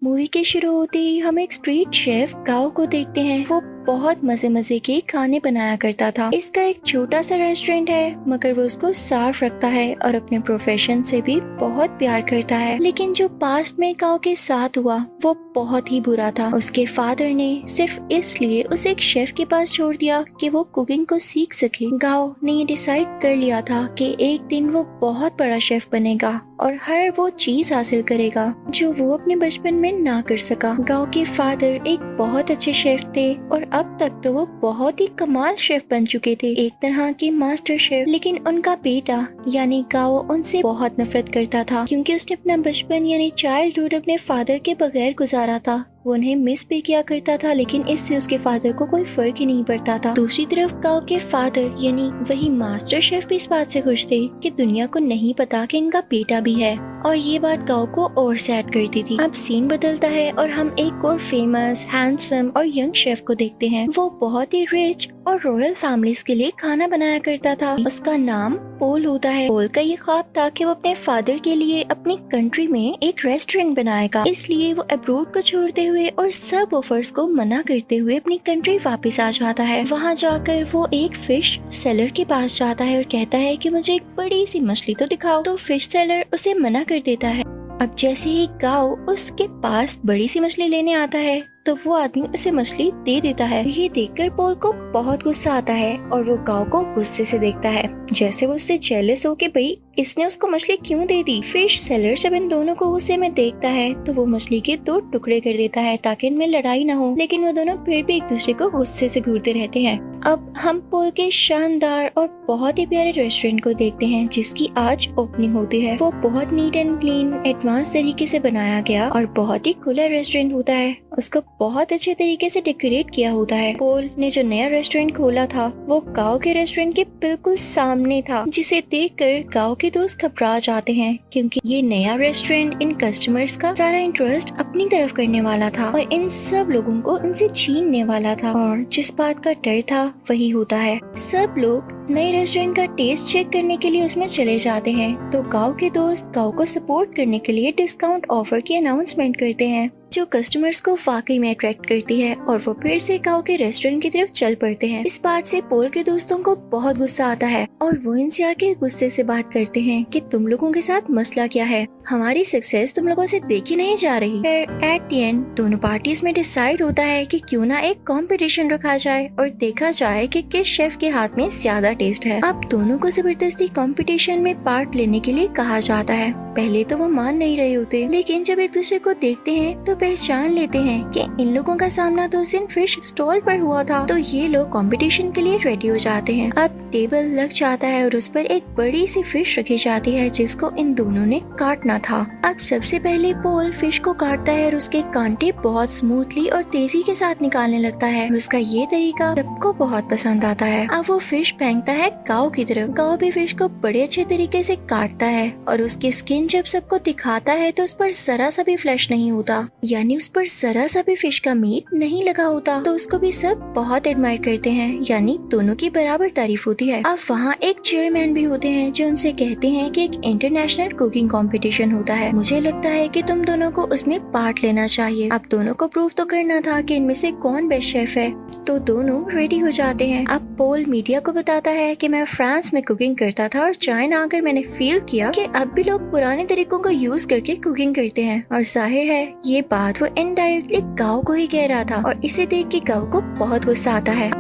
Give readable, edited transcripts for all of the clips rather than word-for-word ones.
Movie के शुरू होते ही हम एक स्ट्रीट शेफ गाओ को देखते हैं। वो बहुत मजे मजे के खाने बनाया करता था। इसका एक छोटा सा रेस्टोरेंट है, मगर वो उसको साफ रखता है और अपने प्रोफेशन से भी बहुत प्यार करता है। लेकिन जो पास्ट में गाओ के साथ हुआ वो बहुत ही बुरा था। उसके फादर ने सिर्फ इसलिए उसे एक शेफ के पास छोड़ दिया कि वो कुकिंग को सीख सके। गाओ ने ये डिसाइड कर लिया था कि एक दिन वो बहुत बड़ा शेफ बनेगा और हर वो चीज हासिल करेगा जो वो अपने बचपन में ना कर सका। गाओ के फादर एक बहुत अच्छे शेफ थे और अब तक तो वो बहुत ही कमाल शेफ बन चुके थे, एक तरह के मास्टर शेफ। लेकिन उनका बेटा यानी गाओ उनसे बहुत नफरत करता था, क्योंकि उसने अपना बचपन यानी चाइल्डहुड अपने फादर के बगैर गुजारा था। वो उन्हें मिस भी किया करता था, लेकिन इससे उसके फादर को कोई फर्क ही नहीं पड़ता था। दूसरी तरफ गाओ के फादर यानी वही मास्टर शेफ भी इस बात से खुश थे कि दुनिया को नहीं पता कि इनका बेटा भी है, और ये बात गाओ को और सैड करती थी। अब सीन बदलता है और हम एक और फेमस, हैंडसम और यंग शेफ को देखते हैं। वो बहुत ही रिच और रॉयल फैमिलीज के लिए खाना बनाया करता था। उसका नाम पोल होता है। पोल का ये ख्वाब था कि वो अपने फादर के लिए अपनी कंट्री में एक रेस्टोरेंट बनाएगा। इसलिए वो अब्रोड को छोड़ते हुए और सब ऑफर्स को मना करते हुए अपनी कंट्री वापस आ जाता है। वहाँ जाकर वो एक फिश सेलर के पास जाता है और कहता है कि मुझे एक बड़ी सी मछली तो दिखाओ। तो फिश सेलर उसे मना कर देता है। अब जैसे ही गाओ उसके पास बड़ी सी मछली लेने आता है तो वो आदमी उसे मछली दे देता है। ये देखकर पोल को बहुत गुस्सा आता है और वो गाओ को गुस्से से देखता है, जैसे वो उससे जेलस हो कि भाई इसने उसको मछली क्यों दे दी। फिश सेलर जब इन दोनों को गुस्से में देखता है तो वो मछली के 2 टुकड़े कर देता है ताकि इनमें लड़ाई ना हो। लेकिन वो दोनों फिर भी एक दूसरे को गुस्से से घूरते रहते हैं। अब हम पोल के शानदार और बहुत ही प्यारे रेस्टोरेंट को देखते हैं जिसकी आज ओपनिंग होती है। वो बहुत नीट एंड क्लीन एडवांस तरीके से बनाया गया और बहुत ही खुला रेस्टोरेंट होता है। उसको बहुत अच्छे तरीके से डेकोरेट किया होता है। पोल ने जो नया रेस्टोरेंट खोला था वो गाओ के रेस्टोरेंट के बिल्कुल सामने था, जिसे देखकर गाओ के दोस्त घबरा जाते हैं, क्योंकि ये नया रेस्टोरेंट इन कस्टमर्स का सारा इंटरेस्ट अपनी तरफ करने वाला था और इन सब लोगों को इनसे छीनने वाला था। और जिस बात का डर था वही होता है। सब लोग नए रेस्टोरेंट का टेस्ट चेक करने के लिए उसमें चले जाते हैं। तो गाओ के दोस्त गाओ को सपोर्ट करने के लिए डिस्काउंट ऑफर की अनाउंसमेंट करते हैं, जो कस्टमर्स को वाकई में अट्रैक्ट करती है, और वो फिर से गाओ के रेस्टोरेंट की तरफ चल पड़ते हैं। इस बात से पोल के दोस्तों को बहुत गुस्सा आता है और वो इनसे आके गुस्से से बात करते हैं कि तुम लोगों के साथ मसला क्या है, हमारी सक्सेस तुम लोगों से देखी नहीं जा रही। फिर एट द एंड दोनों पार्टीज में डिसाइड होता है कि क्यों ना एक कंपटीशन रखा जाए और देखा जाए कि किस शेफ के हाथ में ज्यादा टेस्ट है। अब दोनों को जबरदस्ती कंपटीशन में पार्ट लेने के लिए कहा जाता है। पहले तो वो मान नहीं रहे होते, लेकिन जब एक दूसरे को देखते हैं तो पहचान लेते हैं कि इन लोगों का सामना तो उस दिन फिश स्टॉल पर हुआ था। तो ये लोग कंपटीशन के लिए रेडी हो जाते हैं। अब टेबल लग जाता है और उस पर एक बड़ी सी फिश रखी जाती है जिसको इन दोनों ने काटना था। अब सबसे पहले पोल फिश को काटता है और उसके कांटे बहुत स्मूथली और तेजी के साथ निकालने लगता है। उसका ये तरीका सबको बहुत पसंद आता है। अब वो फिश फेंकता है गाओ की तरफ। गाओ भी फिश को बड़े अच्छे तरीके से काटता है और उसकी स्किन जब सबको दिखाता है तो उस पर जरा सा भी फ्लैश नहीं होता, यानी उस पर जरा सा भी फिश का मीट नहीं लगा होता। तो उसको भी सब बहुत एडमायर करते हैं, यानी दोनों की बराबर तारीफ होती है। अब वहाँ एक चेयरमैन भी होते हैं जो उनसे कहते हैं कि एक इंटरनेशनल कुकिंग कंपटीशन होता है, मुझे लगता है कि तुम दोनों को उसमें पार्ट लेना चाहिए। अब दोनों को प्रूव तो करना था कि इनमें से कौन बेस्ट शेफ है। तो दोनों रेडी हो जाते हैं। अब पोल मीडिया को बताता है कि मैं फ्रांस में कुकिंग करता था और चाइना आकर मैंने फील किया कि अब भी लोग पुराने तरीकों को यूज करके कुकिंग करते हैं। और जाहिर है ये बात वो इनडायरेक्टली गाओ को ही कह रहा था और इसे देख के गाओ को बहुत गुस्सा आता है।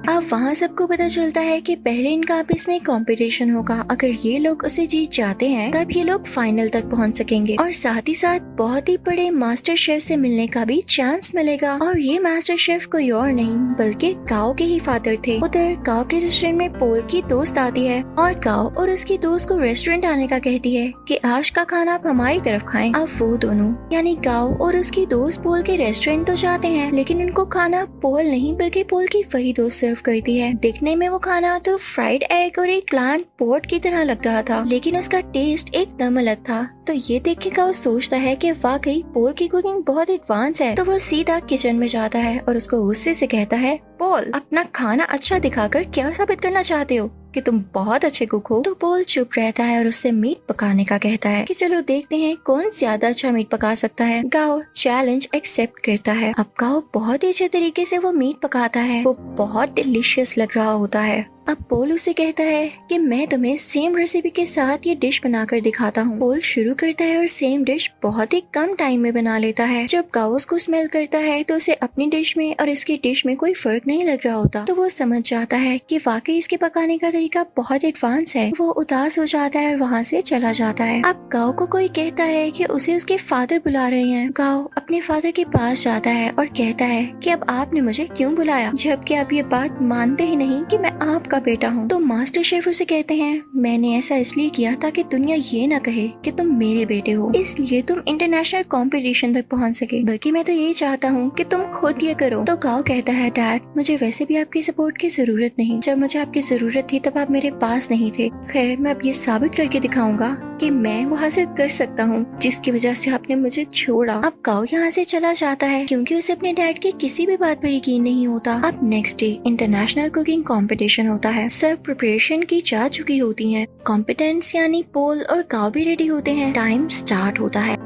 अब वहाँ सबको पता चलता है कि पहले इनका आपस में कंपटीशन होगा। अगर ये लोग उसे जीत जाते हैं तब ये लोग फाइनल तक पहुँच सकेंगे और साथ ही साथ बहुत ही बड़े मास्टर शेफ से मिलने का भी चांस मिलेगा। और ये मास्टर शेफ कोई और नहीं बल्कि गाओ के ही फादर थे। उधर गाओ के रेस्टोरेंट में पोल की दोस्त आती है और गाओ और उसकी दोस्त को रेस्टोरेंट आने का कहती है कि आज का खाना आप हमारी तरफ खाएं। अब वो दोनों यानी गाओ और उसकी दोस्त पोल के रेस्टोरेंट तो जाते हैं, लेकिन उनको खाना पोल नहीं बल्कि पोल की वही दोस्त सर्व करती है। दिखने में वो खाना तो फ्राइड एग और एक प्लांट पोट की तरह लग रहा था, लेकिन उसका टेस्ट एकदम अलग था। तो ये देख के गाओ सोचता है कि वाकई पोल की कुकिंग बहुत एडवांस है। तो वो सीधा किचन में जाता है और उसको गुस्से से कहता है, पोल अपना खाना अच्छा दिखाकर क्या साबित करना चाहते हो? कि तुम बहुत अच्छे कुक हो, तो पोल चुप रहता है और उससे मीट पकाने का कहता है कि चलो देखते हैं कौन ज्यादा अच्छा मीट पका सकता है। गाओ चैलेंज एक्सेप्ट करता है। अब गाओ बहुत ही अच्छे तरीके से वो मीट पकाता है, वो बहुत डिलीशियस लग रहा होता है। अब पोल उसे कहता है कि मैं तुम्हें सेम रेसिपी के साथ ये डिश बनाकर दिखाता हूँ। पोल शुरू करता है और सेम डिश बहुत ही कम टाइम में बना लेता है। जब गाओ उसको स्मेल करता है तो उसे अपनी डिश में और इसकी डिश में कोई फर्क नहीं लग रहा होता, तो वो समझ जाता है कि वाकई इसके पकाने का तरीका बहुत एडवांस है। वो उदास हो जाता है और वहाँ से चला जाता है। अब गाओ को कोई कहता है कि उसे उसके फादर बुला रहे हैं। गाओ अपने फादर के पास जाता है और कहता है कि अब आपने मुझे क्यों बुलाया, जबकि आप ये बात मानते ही नहीं कि मैं आपका बेटा हूँ। तो मास्टर शेफ उसे कहते हैं मैंने ऐसा इसलिए किया ताकि दुनिया ये ना कहे कि तुम मेरे बेटे हो, इसलिए तुम इंटरनेशनल कंपटीशन तक पहुँच सके, बल्कि मैं तो यही चाहता हूँ कि तुम खुद ये करो। तो गाओ कहता है डैड मुझे वैसे भी आपकी सपोर्ट की जरूरत नहीं, जब मुझे आपकी जरूरत थी तब आप मेरे पास नहीं थे। खैर मैं अब ये साबित करके दिखाऊंगा कि मैं वो हासिल कर सकता हूँ जिसकी वजह से आपने मुझे छोड़ा। अब गाओ यहाँ से चला जाता है क्योंकि उसे अपने डैड की किसी भी बात पर यकीन नहीं होता। अब next day international cooking competition होता है। सब प्रिपरेशन की जा चुकी होती हैं। कॉम्पिटेंट्स यानी पोल और गाओ भी रेडी होते हैं। टाइम स्टार्ट होता है।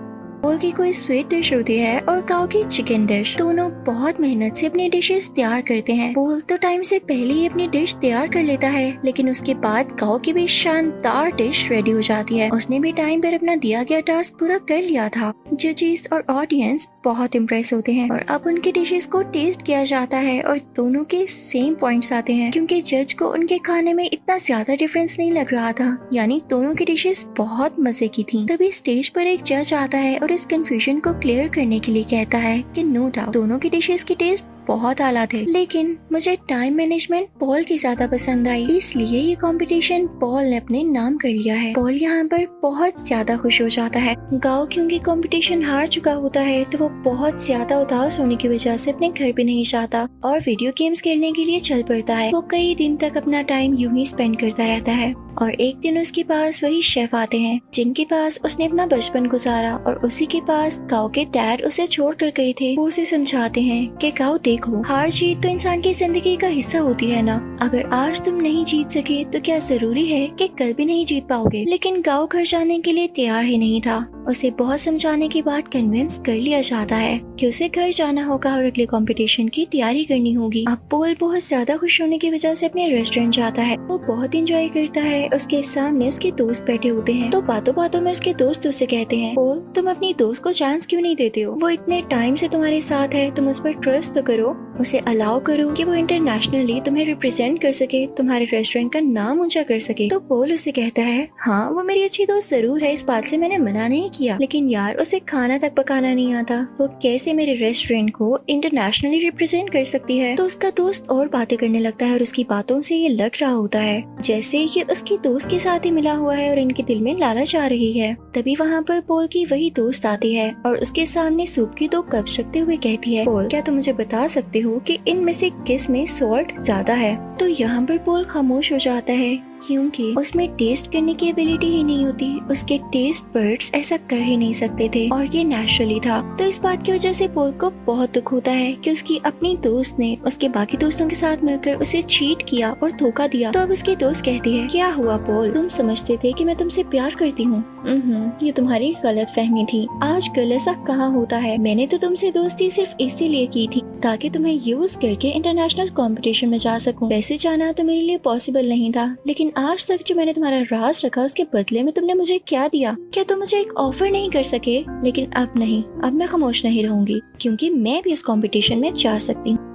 पोल की कोई स्वीट डिश होती है और गाओ की चिकन डिश। दोनों बहुत मेहनत से अपनी डिशेस तैयार करते हैं। पोल तो टाइम से पहले ही अपनी डिश तैयार कर लेता है, लेकिन उसके बाद गाओ की भी शानदार डिश रेडी हो जाती है। उसने भी टाइम पर अपना दिया गया टास्क पूरा कर लिया था। जजेस और ऑडियंस बहुत इम्प्रेस होते हैं और अब उनकी डिशेस को टेस्ट किया जाता है और दोनों के सेम पॉइंट्स आते हैं क्योंकि जज को उनके खाने में इतना ज्यादा डिफरेंस नहीं लग रहा था, यानी दोनों की डिशेस बहुत मजे की थी। तभी स्टेज पर एक जज आता है और इस कंफ्यूजन को क्लियर करने के लिए कहता है कि नो डाउट दोनों की डिशेस की टेस्ट बहुत आला थे, लेकिन मुझे टाइम मैनेजमेंट पॉल की ज्यादा पसंद आई, इसलिए ये कंपटीशन पॉल ने अपने नाम कर लिया है। पॉल यहाँ पर बहुत ज्यादा खुश हो जाता है। गाओ क्योंकि कंपटीशन हार चुका होता है तो वो बहुत ज्यादा उदास होने की वजह से अपने घर भी नहीं जाता और वीडियो गेम्स खेलने के लिए चल पड़ता है। वो कई दिन तक अपना टाइम यूं ही स्पेंड करता रहता है और एक दिन उसके पास वही शेफ आते हैं जिनके पास उसने अपना बचपन गुजारा और उसी के पास गाओ के डैड उसे छोड़ कर गए थे। वो उसे समझाते हैं कि गाओ देखो, हार जीत तो इंसान की जिंदगी का हिस्सा होती है ना। अगर आज तुम नहीं जीत सके तो क्या जरूरी है कि कल भी नहीं जीत पाओगे। लेकिन गाओ घर जाने के लिए तैयार ही नहीं था। उसे बहुत समझाने के बाद कन्विंस कर लिया जाता है कि उसे घर जाना होगा और अगले कंपटीशन की तैयारी करनी होगी। अब पोल बहुत ज्यादा खुश होने की वजह से अपने रेस्टोरेंट जाता है। वो बहुत एंजॉय करता है। उसके सामने उसके दोस्त बैठे होते हैं तो बातों बातों में उसके दोस्त उसे कहते हैं पोल तुम अपनी दोस्त को चांस क्यों नहीं देते हो, वो इतने टाइम से तुम्हारे साथ है, तुम उस पर ट्रस्ट तो करो, उसे अलाउ करो कि वो इंटरनेशनली तुम्हें रिप्रेजेंट कर सके, तुम्हारे रेस्टोरेंट का नाम ऊंचा कर सके। तो पोल उसे कहता है हाँ वो मेरी अच्छी दोस्त जरूर है, इस बात से मैंने मना नहीं किया, लेकिन यार उसे खाना तक पकाना नहीं आता, वो कैसे मेरे रेस्टोरेंट को इंटरनेशनली रिप्रेजेंट कर सकती है। तो उसका दोस्त और बातें करने लगता है और उसकी बातों से ये लग रहा होता है जैसे ये उसकी दोस्त के साथ ही मिला हुआ है और इनके दिल में लालच आ रही है। तभी वहाँ पर पोल की वही दोस्त आती है और उसके सामने सूप की 2 कप्स रखते हुए कहती है पोल क्या तुम मुझे बता सकते हो कि इनमें से किस में सॉल्ट ज्यादा है। तो यहाँ पर पोल खामोश हो जाता है क्योंकि उसमें टेस्ट करने की एबिलिटी ही नहीं होती, उसके टेस्ट बर्ड्स ऐसा कर ही नहीं सकते थे और ये नेचुरली था। तो इस बात की वजह से पोल को बहुत दुख होता है कि उसकी अपनी दोस्त ने उसके बाकी दोस्तों के साथ मिलकर उसे चीट किया और धोखा दिया। तो अब उसकी दोस्त कहती है क्या हुआ पोल, तुम समझते थे कि मैं तुमसे प्यार करती हूँ। ये तुम्हारी गलत फहमी थी, आजकल ऐसा कहाँ होता है। मैंने तो तुमसे दोस्ती सिर्फ इसीलिए की थी ताकि तुम्हें यूज करके इंटरनेशनल कंपटीशन में जा सकूं। वैसे जाना तो मेरे लिए पॉसिबल नहीं था, लेकिन आज तक जो मैंने तुम्हारा राज रखा उसके बदले में तुमने मुझे क्या दिया। क्या तुम मुझे एक ऑफर नहीं कर सके। लेकिन अब नहीं, अब मैं खामोश नहीं रहूंगी क्योंकि मैं भी इस कंपटीशन में जा सकती हूँ।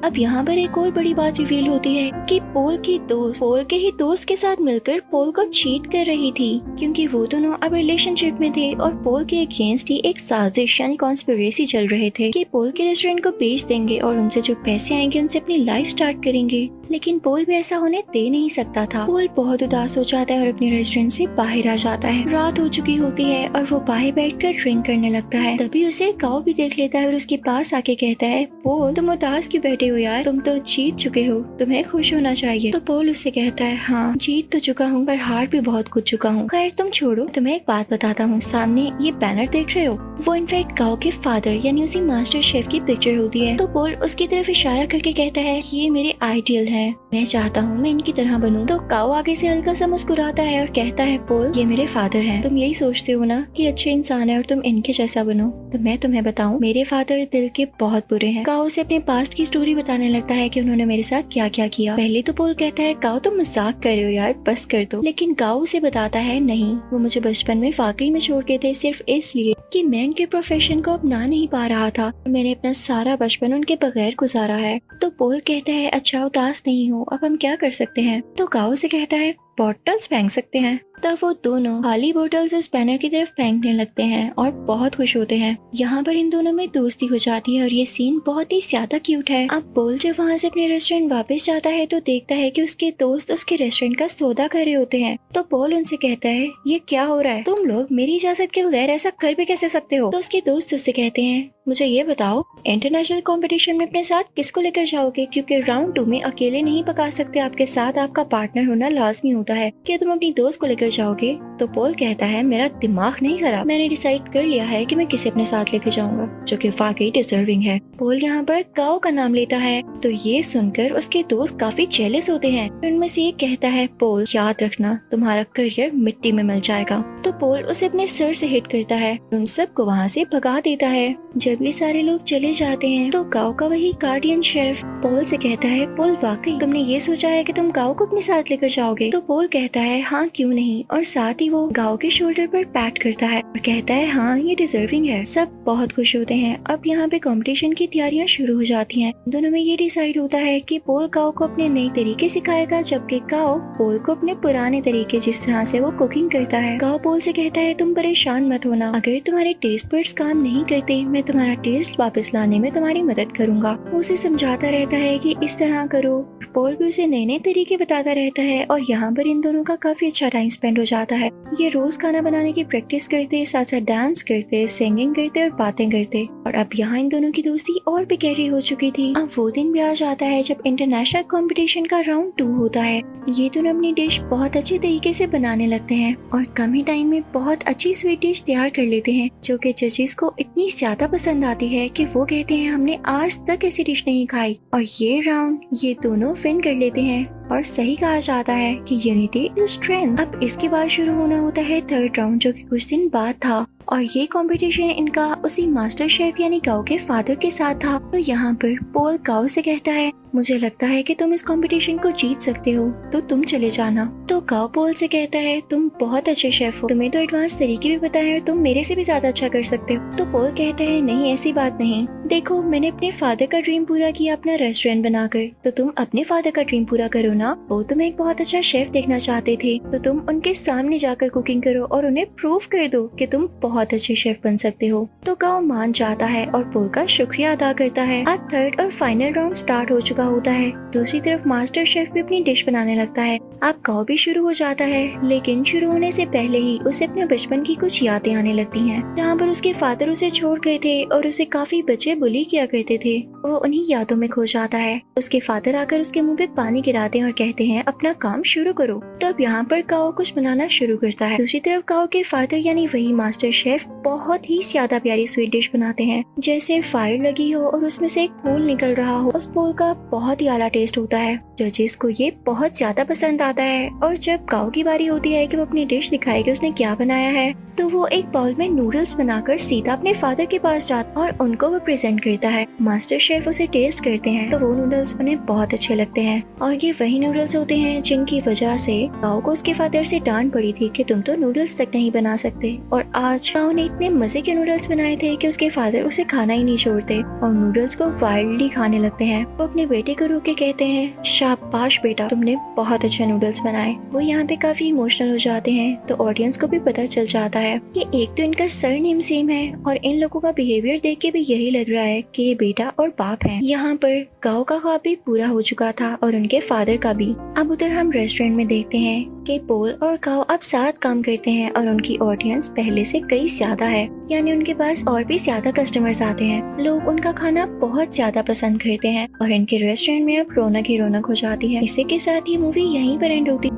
अब यहाँ पर एक और बड़ी बात रिवील होती है कि पोल की दोस्त पोल के ही दोस्त के साथ मिलकर पोल को चीट कर रही थी क्योंकि वो दोनों अब रिलेशनशिप में थे और पोल के अगेंस्ट ही एक साजिश यानी कॉन्स्पिरेसी चल रहे थे कि पोल के रेस्टोरेंट को बेच देंगे और उनसे जो पैसे आएंगे उनसे अपनी लाइफ स्टार्ट करेंगे। लेकिन पोल भी ऐसा होने दे नहीं सकता था। पोल बहुत उदास हो जाता है और अपने रेस्टोरेंट से बाहर आ जाता है। रात हो चुकी होती है और वो बाहर बैठकर ड्रिंक करने लगता है। तभी उसे गाओ भी देख लेता है और उसके पास आके कहता है पोल तुम उदास क्यों बैठे हो यार, तुम तो जीत चुके हो, तुम्हें खुश होना चाहिए। तो पोल उससे कहता है हाँ जीत तो चुका हूँ पर हार भी बहुत कुछ चुका हूँ। खैर तुम छोड़ो, तुम्हें एक बात बताता हूँ। सामने ये बैनर देख रहे हो, वो इनफैक्ट गाओ के फादर यानी उसी मास्टर शेफ की पिक्चर होती है। तो पोल उसकी तरफ इशारा करके कहता है ये मेरे आइडियल है हैं, मैं चाहता हूँ मैं इनकी तरह बनूं। तो काओ आगे से हल्का सा मुस्कुराता है और कहता है, पोल ये मेरे फादर हैं। तुम यही सोचते हो ना कि अच्छे इंसान है और तुम इनके जैसा बनो, तो मैं तुम्हें बताऊं मेरे फादर दिल के बहुत बुरे हैं। काओ उसे अपने पास्ट की स्टोरी बताने लगता है कि उन्होंने मेरे साथ क्या क्या किया। पहले तो पोल कहता है, काओ तुम मजाक कर रहे हो यार, बस कर दो। लेकिन काओ उसे बताता है, नहीं वो मुझे बचपन में वाकई में छोड़ के थे, सिर्फ इसलिए कि मैं उनके प्रोफेशन को अपना नहीं पा रहा था। मैंने अपना सारा बचपन उनके बगैर गुजारा है। तो पोल कहता है, अच्छा उदास नहीं हो, अब हम क्या कर सकते हैं। तो काओ से कहता है, बॉटल्स फेंक सकते हैं। तब वो दोनों खाली बोतल्स उस बैनर की तरफ फेंकने लगते हैं और बहुत खुश होते हैं। यहाँ पर इन दोनों में दोस्ती हो जाती है और ये सीन बहुत ही ज्यादा क्यूट है। अब पोल जब वहाँ से अपने रेस्टोरेंट वापस जाता है तो देखता है कि उसके दोस्त उसके रेस्टोरेंट का सौदा कर रहे होते हैं। तो पोल उनसे कहता है, ये क्या हो रहा है, तुम लोग मेरी इजाजत के बगैर ऐसा कर भी कैसे सकते हो। तो उसके दोस्त उससे कहते हैं, मुझे ये बताओ इंटरनेशनल कंपटीशन में अपने साथ किसको लेकर जाओगे, क्योंकि राउंड 2 में अकेले नहीं पका सकते, आपके साथ आपका पार्टनर होना लाजमी होता है। क्या तुम अपनी दोस्त को लेकर जाओगे। तो पोल कहता है, मेरा दिमाग नहीं खराब, मैंने डिसाइड कर लिया है कि मैं किसे अपने साथ लेकर जाऊंगा जो कि वाकई डिजर्विंग है। पोल यहाँ पर काओ का नाम लेता है। तो ये सुनकर उसके दोस्त काफी जेलस होते हैं। उनमें से एक कहता है, पोल याद रखना तुम्हारा करियर मिट्टी में मिल जाएगा। तो पोल उसे अपने सर से हिट करता है, उन सबको वहाँ से भगा देता है। जब ये सारे लोग चले जाते हैं तो काओ का वही गार्डियन शेफ पोल से कहता है, पोल वाकई तुमने ये सोचा है कि तुम काओ को अपने साथ लेकर जाओगे। तो पोल कहता है, हाँ क्यों नहीं, और साथ ही वो काओ के शोल्डर पर पैट करता है और कहता है, हाँ ये डिजर्विंग है। सब बहुत खुश होते हैं। अब यहाँ पे कंपटीशन की तैयारियां शुरू हो जाती हैं। दोनों में ये डिसाइड होता है कि पोल काओ को अपने नए तरीके सिखाएगा, जबकि काओ पोल को अपने पुराने तरीके जिस तरह से वो कुकिंग करता है। काओ पोल से कहता है, तुम परेशान मत होना, अगर तुम्हारे टेस्ट बड्स काम नहीं करते मैं तुम्हारा टेस्ट वापस लाने में तुम्हारी मदद करूंगा। वो उसे समझाता रहता है कि इस तरह करो। पोल भी उसे नए नए तरीके बताता रहता है और यहाँ पर इन दोनों का काफी अच्छा टाइम स्पेंड हो जाता है। ये रोज खाना बनाने की प्रैक्टिस करते, साथ साथ डांस करते, सिंगिंग करते और बातें करते। और अब यहाँ इन दोनों की दोस्ती और भी गहरी हो चुकी थी। अब वो दिन भी आ जाता है जब इंटरनेशनल कंपटीशन का राउंड 2 होता है। ये दोनों अपनी डिश बहुत अच्छे तरीके से बनाने लगते हैं और कम ही टाइम में बहुत अच्छी स्वीट डिश तैयार कर लेते हैं, जो कि जजेस को इतनी ज्यादा पसंद आती है कि वो कहते हैं, हमने आज तक ऐसी डिश नहीं खाई। और ये राउंड ये दोनों विन कर लेते हैं और सही कहा जाता है कि यूनिटी इज स्ट्रेंथ। अब इसके बाद शुरू होना होता है थर्ड राउंड, जो कि कुछ दिन बाद था। और ये कंपटीशन इनका उसी मास्टर शेफ यानी काओ के फादर के साथ था। तो यहाँ पर पोल काओ से कहता है, मुझे लगता है कि तुम इस कंपटीशन को जीत सकते हो, तो तुम चले जाना। तो काओ पोल से कहता है, तुम बहुत अच्छे शेफ हो, तुम्हें तो एडवांस तरीके भी पता है और तुम मेरे से भी ज्यादा अच्छा कर सकते हो। तो पोल कहता है, नहीं ऐसी बात नहीं, देखो मैंने अपने फादर का ड्रीम पूरा किया अपना रेस्टोरेंट बनाकर, तो तुम अपने फादर का ड्रीम पूरा करो ना। वो तुम्हें एक बहुत अच्छा शेफ देखना चाहते थे, तो तुम उनके सामने जाकर कुकिंग करो और उन्हें प्रूव कर दो कि तुम बहुत अच्छे शेफ बन सकते हो। तो काओ मान जाता है और पोल का शुक्रिया अदा करता है। अब थर्ड और फाइनल राउंड स्टार्ट हो चुका होता है। दूसरी तरफ मास्टर शेफ भी अपनी डिश बनाने लगता है। अब काओ भी शुरू हो जाता है, लेकिन शुरू होने से पहले ही उसे अपने बचपन की कुछ यादें आने लगती हैं, जहाँ पर उसके फादर उसे छोड़ गए थे और उसे काफी बच्चे बुली किया करते थे। वो उन्हीं यादों में खो जाता है। उसके फादर आकर उसके मुंह पे पानी गिराते हैं और कहते हैं, अपना काम शुरू करो। तो अब यहाँ पर काओ कुछ बनाना शुरू करता है। दूसरी तरफ काओ के फादर यानी वही मास्टर शेफ बहुत ही ज्यादा प्यारी स्वीट डिश बनाते हैं, जैसे फायर लगी हो और उसमें से एक फूल निकल रहा हो। उस फूल का बहुत ही आला टेस्ट होता है। जजेस को ये बहुत ज्यादा पसंद आता है। और जब काओ की बारी होती है कि वो अपनी डिश दिखाए कि उसने क्या बनाया है, तो वो एक बाउल में नूडल्स बनाकर सीधा अपने फादर के पास जाता और उनको वो प्रेजेंट करता है। मास्टर शेफ उसे टेस्ट करते हैं तो वो नूडल्स उन्हें बहुत अच्छे लगते हैं। और ये वही नूडल्स होते हैं जिनकी वजह से काओ को उसके फादर से डांट पड़ी थी कि तुम तो नूडल्स तक नहीं बना सकते। और आज काओ ने इतने मजे के नूडल्स बनाए थे कि उसके फादर उसे खाना ही नहीं छोड़ते और नूडल्स को वाइल्डली खाने लगते हैं। वो अपने बेटे को रोक के कहते हैं, शाबाश बेटा, तुमने बहुत अच्छा नूडल्स बनाए। वो यहाँ पे काफी इमोशनल हो जाते हैं। तो ऑडियंस को भी पता चल जाता है कि एक तो इनका सरनेम सेम है और इन लोगों का बिहेवियर देख के भी यही लग रहा है कि ये बेटा और बाप हैं। यहाँ पर काओ का ख्वाब भी पूरा हो चुका था और उनके फादर का भी। अब उधर हम रेस्टोरेंट में देखते हैं कि पोल और काओ अब साथ काम करते हैं और उनकी ऑडियंस पहले से कई ज्यादा है, यानी उनके पास और भी ज्यादा कस्टमर्स आते हैं। लोग उनका खाना बहुत ज्यादा पसंद करते हैं और इनके रेस्टोरेंट में अब रौनक ही रौनक हो जाती है। इसी के साथ ये मूवी यहीं पर एंड होती है।